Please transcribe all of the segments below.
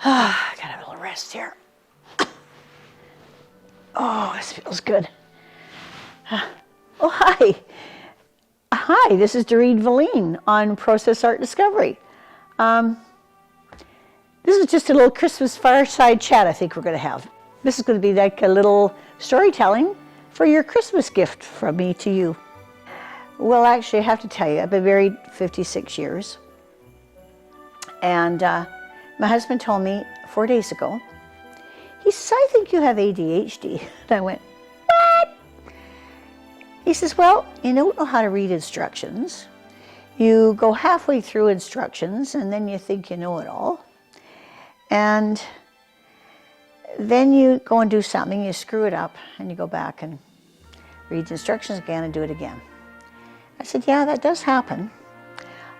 I gotta have a little rest here. Oh, this feels good. Oh, hi. Hi, this is Doreen Velin on Process Art Discovery. This is just a little Christmas fireside chat I think we're going to have. This is going to be like a little storytelling for your Christmas gift from me to you. Well, actually, I have to tell you, I've been married 56 years. And my husband told me 4 days ago, he says, I think you have ADHD. And I went, what? He says, well, you don't know how to read instructions. You go halfway through instructions and then you think you know it all. And then you go and do something, you screw it up, and you go back and read the instructions again and do it again. I said, yeah, that does happen.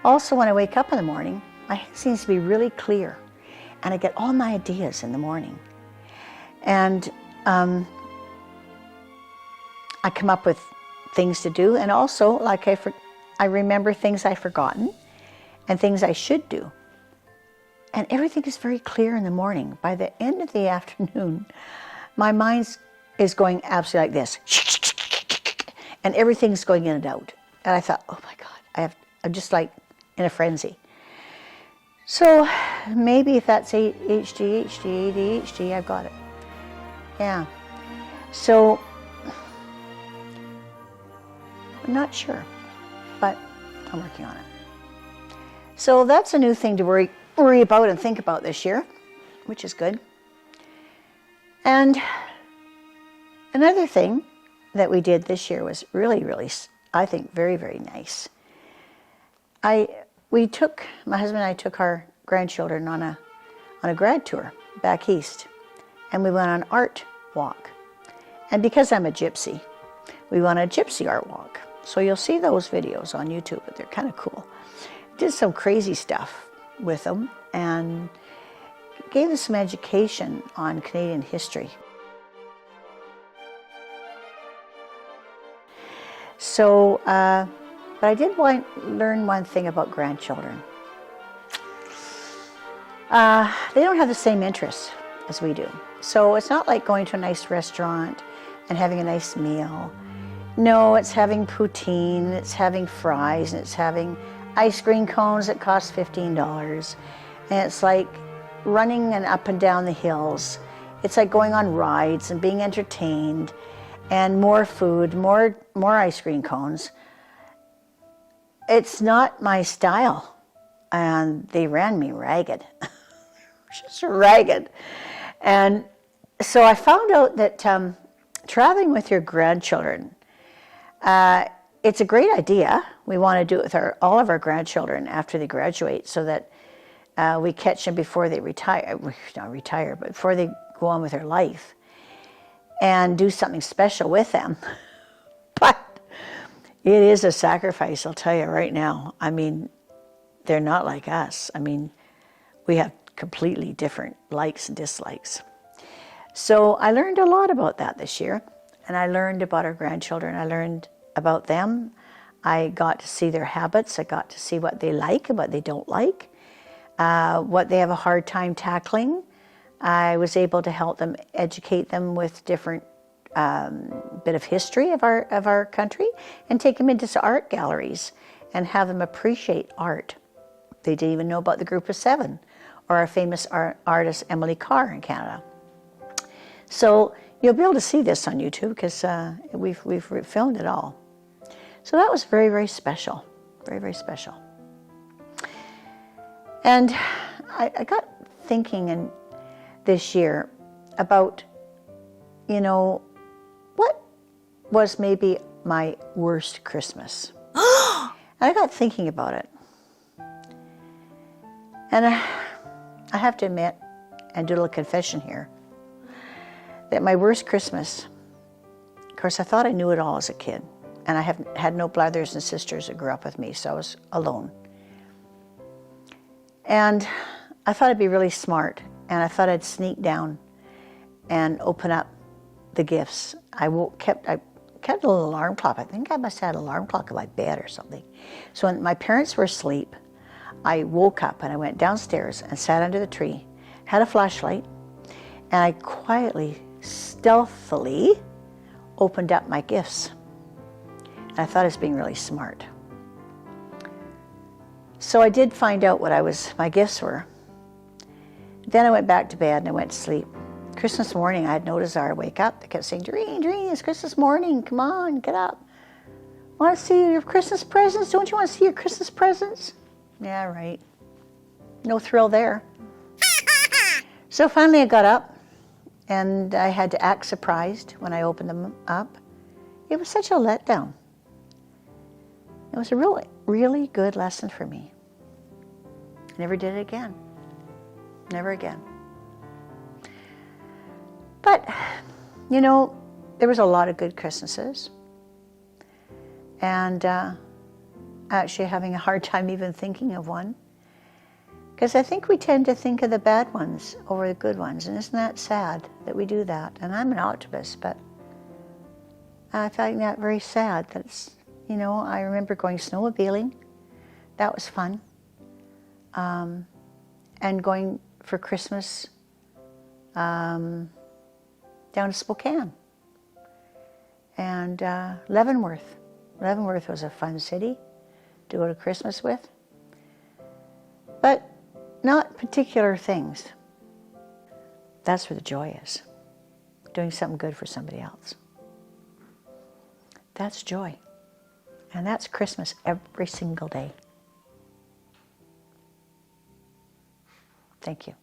Also, when I wake up in the morning, my head seems to be really clear, and I get all my ideas in the morning. And I come up with things to do, and also, like I remember things I've forgotten and things I should do. And everything is very clear in the morning. By the end of the afternoon, my mind is going absolutely like this. And everything's going in and out. And I thought, oh my God, I'm just like in a frenzy. So maybe if that's ADHD, I've got it. Yeah. So I'm not sure, but I'm working on it. So that's a new thing to worry about and think about this year, which is good. And another thing that we did this year was really, I think, very, very nice. My husband and I took our grandchildren on a grad tour back east, and we went on an art walk. And because I'm a gypsy, we went on a gypsy art walk. So you'll see those videos on YouTube, but they're kind of cool. Did some crazy stuff with them and gave them some education on Canadian history. So, but I did learn one thing about grandchildren. They don't have the same interests as we do. So it's not like going to a nice restaurant and having a nice meal. No, it's having poutine, it's having fries, and it's having ice cream cones that cost $15. And it's like running and up and down the hills. It's like going on rides and being entertained, and more food, more ice cream cones. It's not my style, and they ran me ragged, just ragged. And so I found out that traveling with your grandchildren, it's a great idea. We want to do it with all of our grandchildren after they graduate, so that we catch them before they retire, not retire, but before they go on with their life, and do something special with them. But it is a sacrifice, I'll tell you right now. I mean, they're not like us. I mean, we have completely different likes and dislikes. So I learned a lot about that this year, and I learned about our grandchildren. I learned about them. I got to see their habits. I got to see what they like and what they don't like, what they have a hard time tackling. I was able to help them, educate them with different bit of history of our country, and take them into art galleries and have them appreciate art. They didn't even know about the Group of Seven or our famous artist Emily Carr in Canada. So you'll be able to see this on YouTube because we've filmed it all. So that was very, very special, very, very special. And I got thinking this year about, what was maybe my worst Christmas. And I got thinking about it. And I have to admit, and do a little confession here, that my worst Christmas, of course, I thought I knew it all as a kid. And I had no brothers and sisters that grew up with me, so I was alone. And I thought I'd be really smart, and I thought I'd sneak down and open up the gifts. I kept a little alarm clock. I think I must have had an alarm clock in my bed or something. So when my parents were asleep, I woke up and I went downstairs and sat under the tree, had a flashlight, and I quietly, stealthily opened up my gifts. And I thought I was being really smart. So I did find out what my gifts were. Then I went back to bed and I went to sleep. Christmas morning, I had noticed I wake up. They kept saying, Doreen, Doreen, it's Christmas morning. Come on, get up. Want to see your Christmas presents? Don't you want to see your Christmas presents? Yeah, right. No thrill there. So finally I got up and I had to act surprised when I opened them up. It was such a letdown. It was a really, really good lesson for me. I never did it again. Never again. But, you know, there was a lot of good Christmases. And actually having a hard time even thinking of one. Because I think we tend to think of the bad ones over the good ones. And isn't that sad that we do that? And I'm an optimist, but I find that very sad. That's, you know, I remember going snowmobiling. That was fun. And going for Christmas down to Spokane. And Leavenworth. Leavenworth was a fun city to go to Christmas with. But not particular things. That's where the joy is. Doing something good for somebody else. That's joy. And that's Christmas every single day. Thank you.